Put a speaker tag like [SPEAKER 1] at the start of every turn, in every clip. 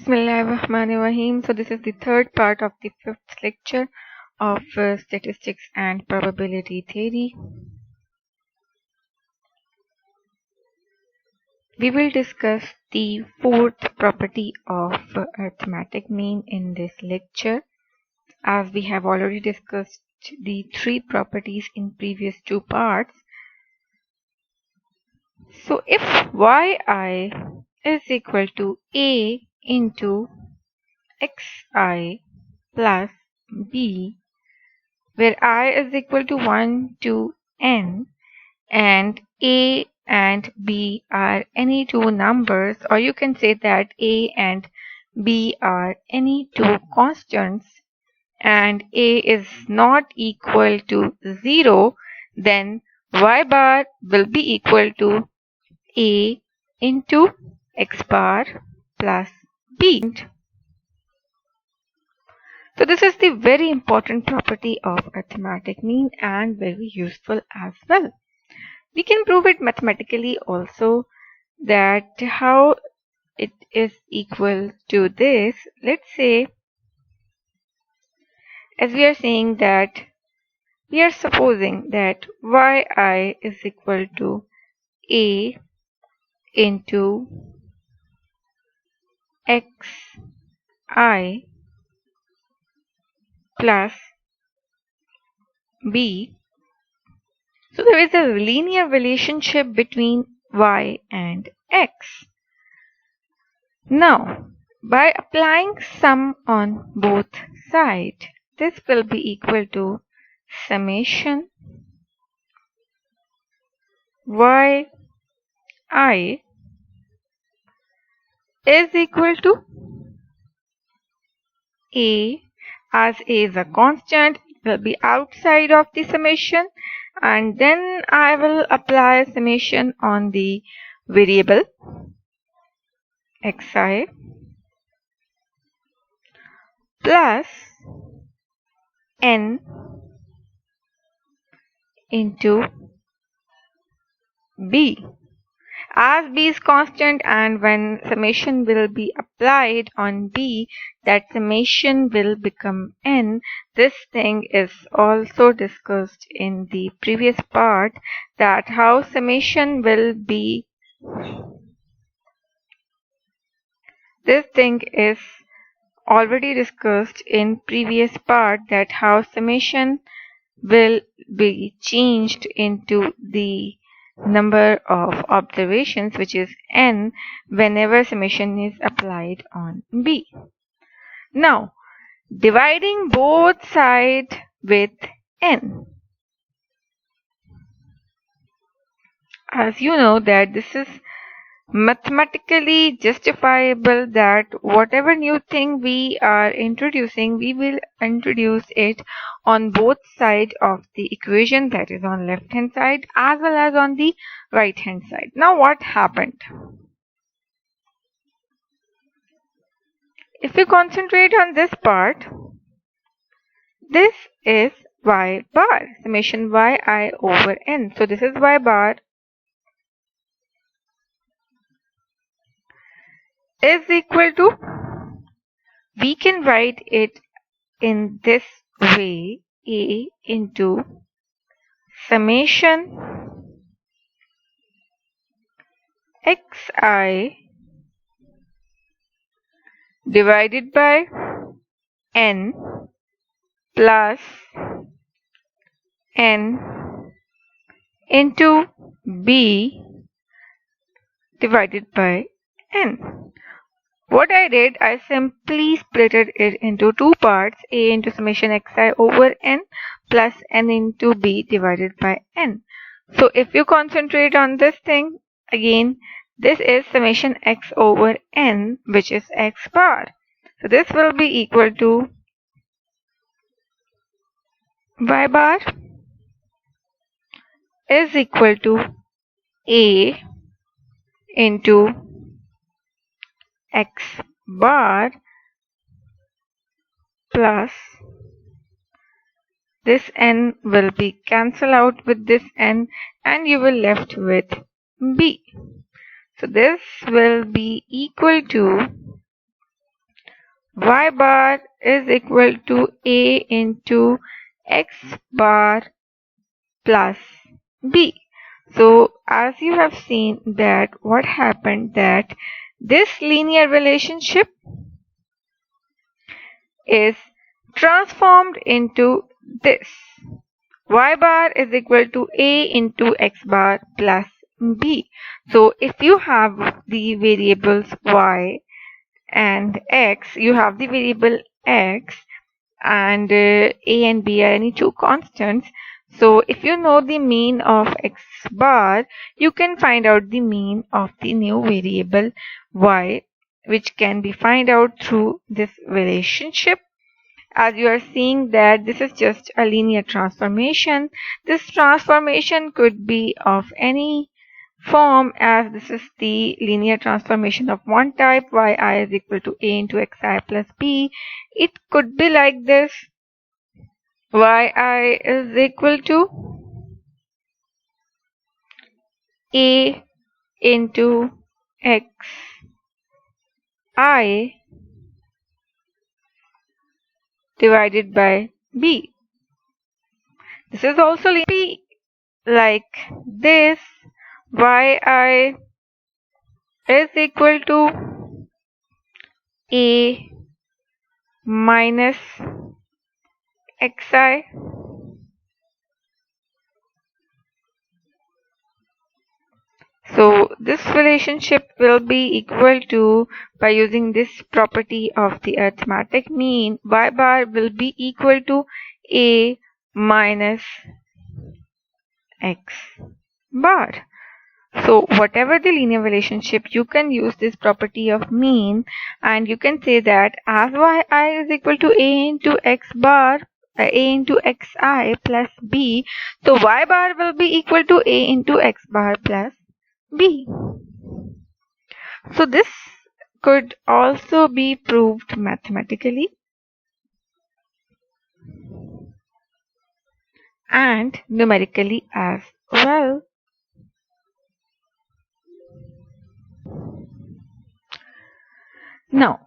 [SPEAKER 1] Bismillahirrahmanirrahim. So this is the third part of the fifth lecture of statistics and probability theory. We will discuss the fourth property of arithmetic mean in this lecture, as we have already discussed the three properties in previous two parts. So if yi is equal to a into xi plus b, where I is equal to 1 to n and a and b are any two numbers, or you can say that a and b are any two constants, and a is not equal to 0, then y bar will be equal to a into x bar plus b. So this is the very important property of arithmetic mean and very useful as well. We can prove it mathematically also, that how it is equal to this. Let's say, as we are saying that we are supposing that yi is equal to a into xi plus b. So there is a linear relationship between y and x. Now, by applying sum on both sides, this will be equal to summation yi is equal to a, as a is a constant, it will be outside of the summation, and then I will apply summation on the variable xi plus n into b, as b is constant, and when summation will be applied on b, that summation will become n. This thing is also discussed in the previous part, that how summation will be. This thing is already discussed in previous part, that how summation will be changed into the number of observations, which is n, whenever summation is applied on b. Now, dividing both sides with n. As you know that this is mathematically justifiable, that whatever new thing we are introducing, we will introduce it on both sides of the equation, that is on left hand side as well as on the right hand side. Now what happened? If we concentrate on this part, this is y bar, summation yi over n. So this is y bar is equal to, we can write it in this way, a into summation xi divided by n plus n into b divided by n. What I did, I simply splitted it into two parts, a into summation xi over n plus n into b divided by n. So if you concentrate on this thing, again, this is summation x over n, which is x bar. So this will be equal to y bar is equal to a into x bar plus this n will be cancelled out with this n, and you will left with b. So this will be equal to y bar is equal to a into x bar plus b. So as you have seen that what happened, that this linear relationship is transformed into this. Y bar is equal to a into x bar plus b. So if you have the variables y and x, you have the variable x, and a and b are any two constants. So if you know the mean of x bar, you can find out the mean of the new variable y, which can be found out through this relationship. As you are seeing that this is just a linear transformation. This transformation could be of any form, as this is the linear transformation of one type, yi is equal to a into xi plus b. It could be like this: yi is equal to a into xi divided by b. This is also be like this: yi is equal to a minus xi. So this relationship will be equal to, by using this property of the arithmetic mean, y bar will be equal to a minus x bar. So whatever the linear relationship, you can use this property of mean, and you can say that as yi is equal to a into x bar, a into xi plus b, so y bar will be equal to a into x bar plus b. So this could also be proved mathematically and numerically as well. Now,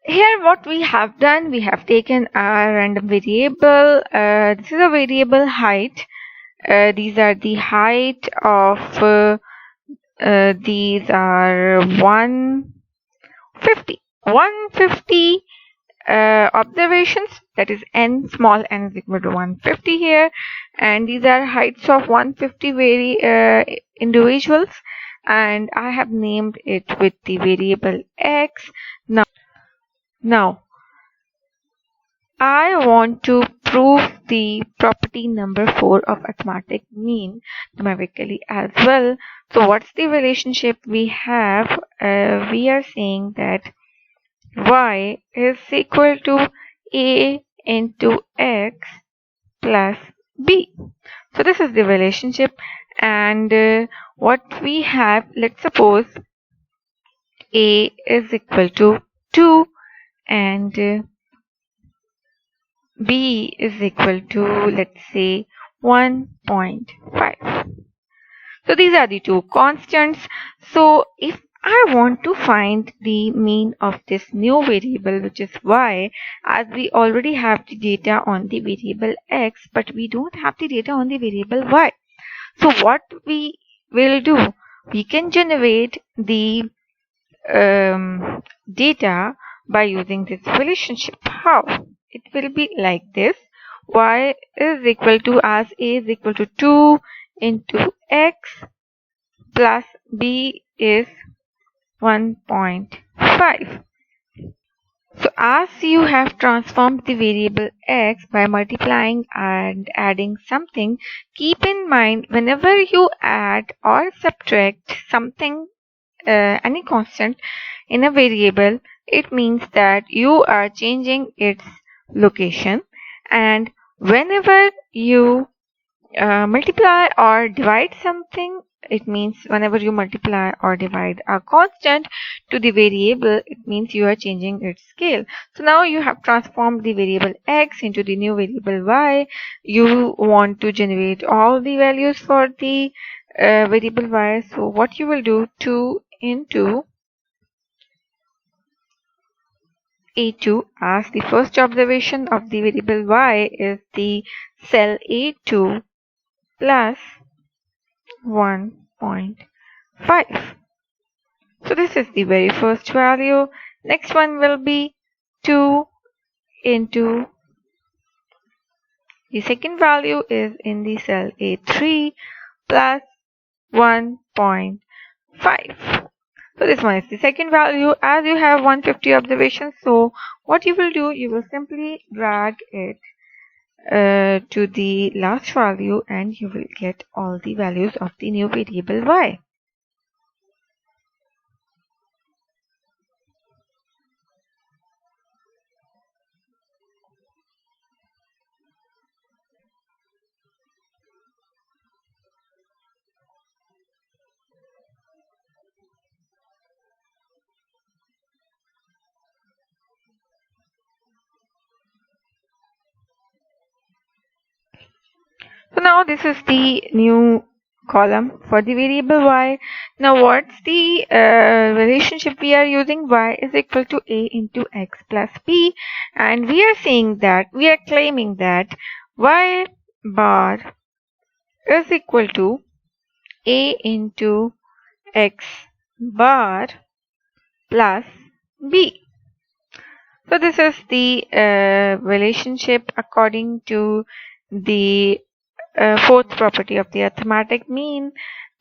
[SPEAKER 1] here what we have done, we have taken a random variable. This is a variable height. These are the height of these are 150 observations, that is n, small n is equal to 150 here, and these are heights of 150 individuals, and I have named it with the variable x. Now I want to prove the property number 4 of arithmetic mean numerically as well. So what's the relationship we have? We are saying that y is equal to a into x plus b. So this is the relationship, and what we have, let's suppose a is equal to 2 and b is equal to, let's say, 1.5. So these are the two constants. So if I want to find the mean of this new variable, which is y, as we already have the data on the variable x, but we don't have the data on the variable y. So what we will do, we can generate the data by using this relationship. How? It will be like this: y is equal to, as a is equal to 2 into x plus b is 1.5. So as you have transformed the variable x by multiplying and adding something, keep in mind whenever you add or subtract something, any constant in a variable, it means that you are changing its location, and whenever you multiply or divide something, it means whenever you multiply or divide a constant to the variable, it means you are changing its scale. So now you have transformed the variable x into the new variable y. You want to generate all the values for the variable y. So what you will do, 2 into A2 as the first observation of the variable y is the cell A2 plus 1.5. So this is the very first value. Next one will be 2 into the second value is in the cell A3 plus 1.5. So this one is the second value. As you have 150 observations, so what you will do, you will simply drag it to the last value and you will get all the values of the new variable y. So now this is the new column for the variable y. Now what's the relationship we are using? Y is equal to a into x plus b, and we are saying that we are claiming that y bar is equal to a into x bar plus b. So this is the relationship according to the fourth property of the arithmetic mean,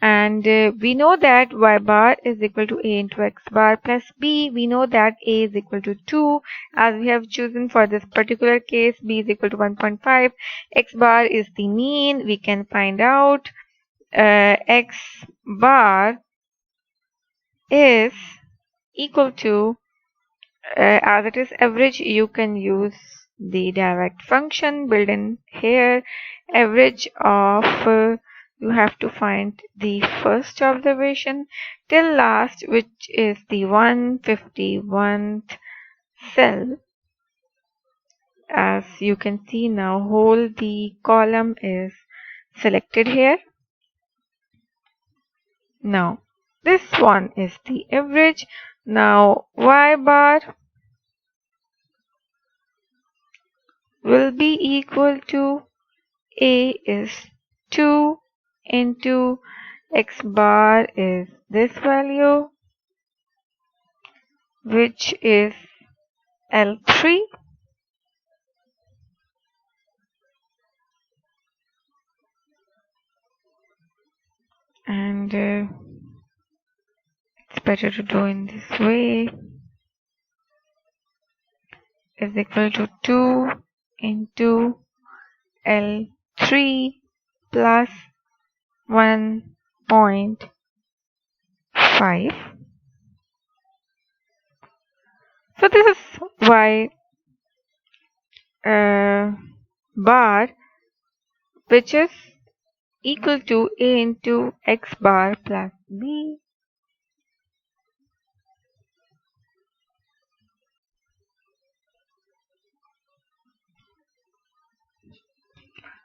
[SPEAKER 1] and we know that y bar is equal to a into x bar plus b. We know that a is equal to 2 as we have chosen for this particular case. B is equal to 1.5. X bar is the mean. We can find out x bar is equal to as it is average, you can use the direct function built in here. Average of you have to find the first observation till last, which is the 151st cell. As you can see now, whole the column is selected here. Now this one is the average. Now y bar will be equal to a is 2 into x bar is this value, which is L3, and it's better to do in this way, is equal to 2 into L3 plus 1.5. So this is y bar, which is equal to a into x bar plus b.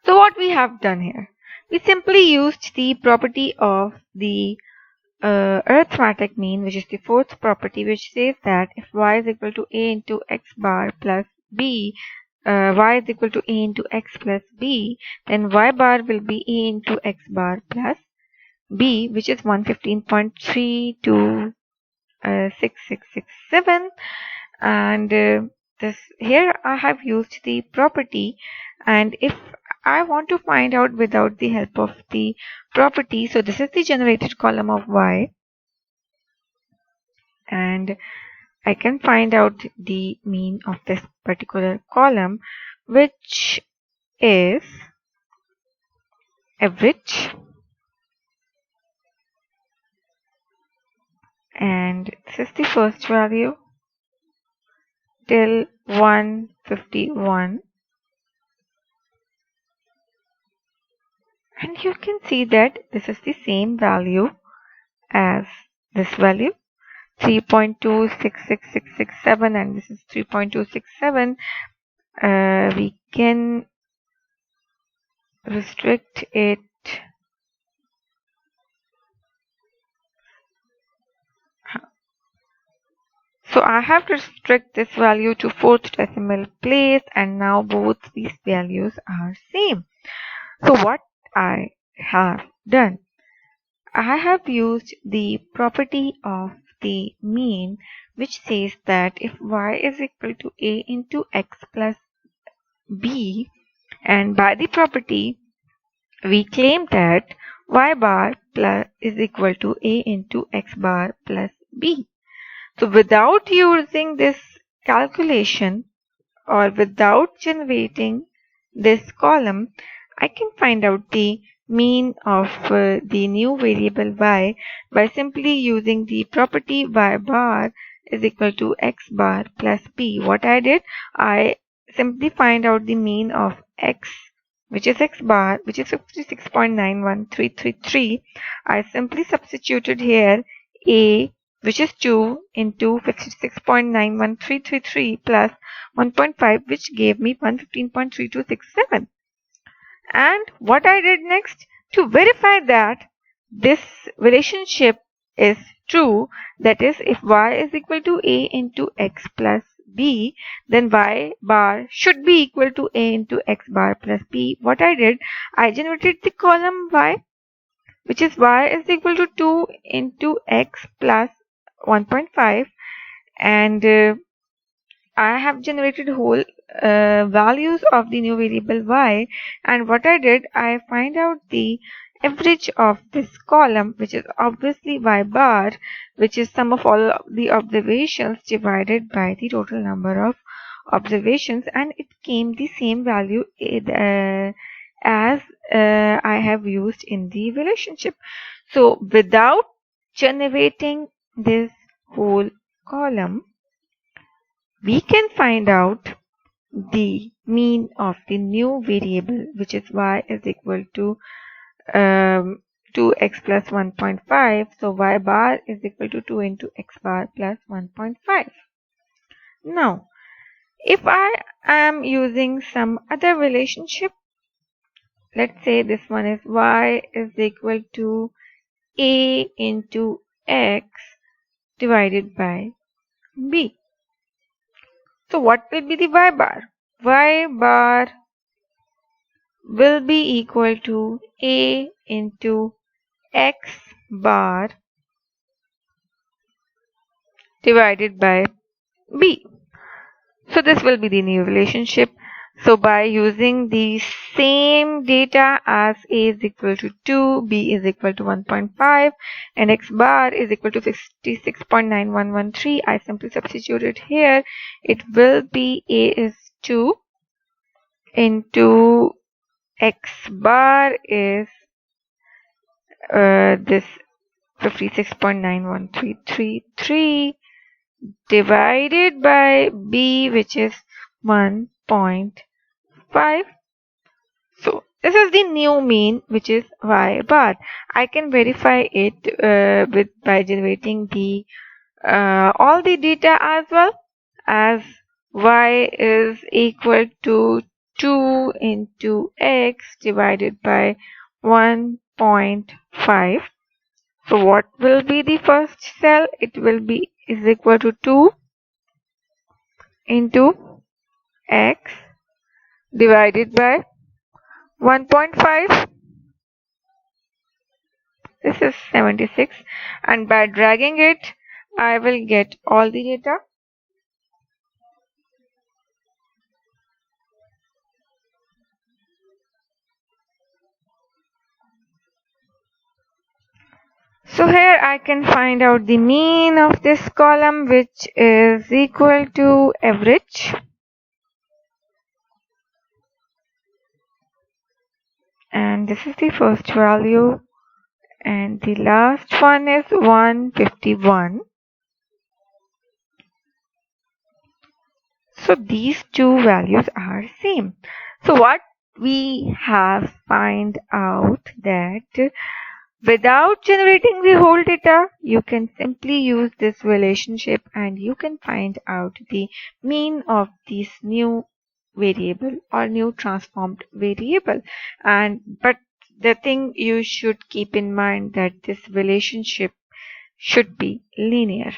[SPEAKER 1] So what we have done here, we simply used the property of the arithmetic mean, which is the fourth property, which says that if y is equal to a into x bar plus b, y is equal to a into x plus b, then y bar will be a into x bar plus b, which is 115.326667, and this here I have used the property, and if I want to find out without the help of the property, so this is the generated column of y, and I can find out the mean of this particular column, which is average, and this is the first value till 151. And you can see that this is the same value as this value, 3.266667, and this is 3.267. We can restrict it So I have to restrict this value to 4th decimal place, and now both these values are same. So what I have done, I have used the property of the mean, which says that if y is equal to a into x plus b, and by the property we claim that y bar plus is equal to a into x bar plus b. So without using this calculation or without generating this column, I can find out the mean of the new variable y by simply using the property y bar is equal to x bar plus b. What I did, I simply find out the mean of x, which is x bar, which is 56.91333. I simply substituted here a, which is 2 into 56.91333 plus 1.5, which gave me 115.3267. And what I did next, to verify that this relationship is true, that is, if y is equal to a into x plus b, then y bar should be equal to a into x bar plus b. What I did, I generated the column y, which is y is equal to 2 into x plus 1.5, and I have generated whole values of the new variable y, and what I did, I find out the average of this column, which is obviously y bar, which is sum of all of the observations divided by the total number of observations, and it came the same value as I have used in the relationship. So without generating this whole column, we can find out the mean of the new variable, which is y is equal to 2x plus 1.5. So y bar is equal to 2 into x bar plus 1.5. Now, if I am using some other relationship, let's say this one is y is equal to a into x divided by b. So what will be the y bar? Y bar will be equal to a into x bar divided by b. So this will be the new relationship. So by using the same data as a is equal to 2, b is equal to 1.5, and x bar is equal to 56.9113, I simply substitute it here. It will be a is 2 into x bar is this 56.91333 divided by b, which is 1.5. So this is the new mean, which is y bar. I can verify it by generating the all the data as well, as y is equal to 2 into x divided by 1.5. So what will be the first cell? It will be is equal to 2 into x divided by 1.5. This is 76, and by dragging it, I will get all the data. So here I can find out the mean of this column, which is equal to average. And this is the first value, and the last one is 151. So these two values are same. So what we have find out that without generating the whole data, you can simply use this relationship and you can find out the mean of this new variable or new transformed variable. But the thing you should keep in mind that this relationship should be linear.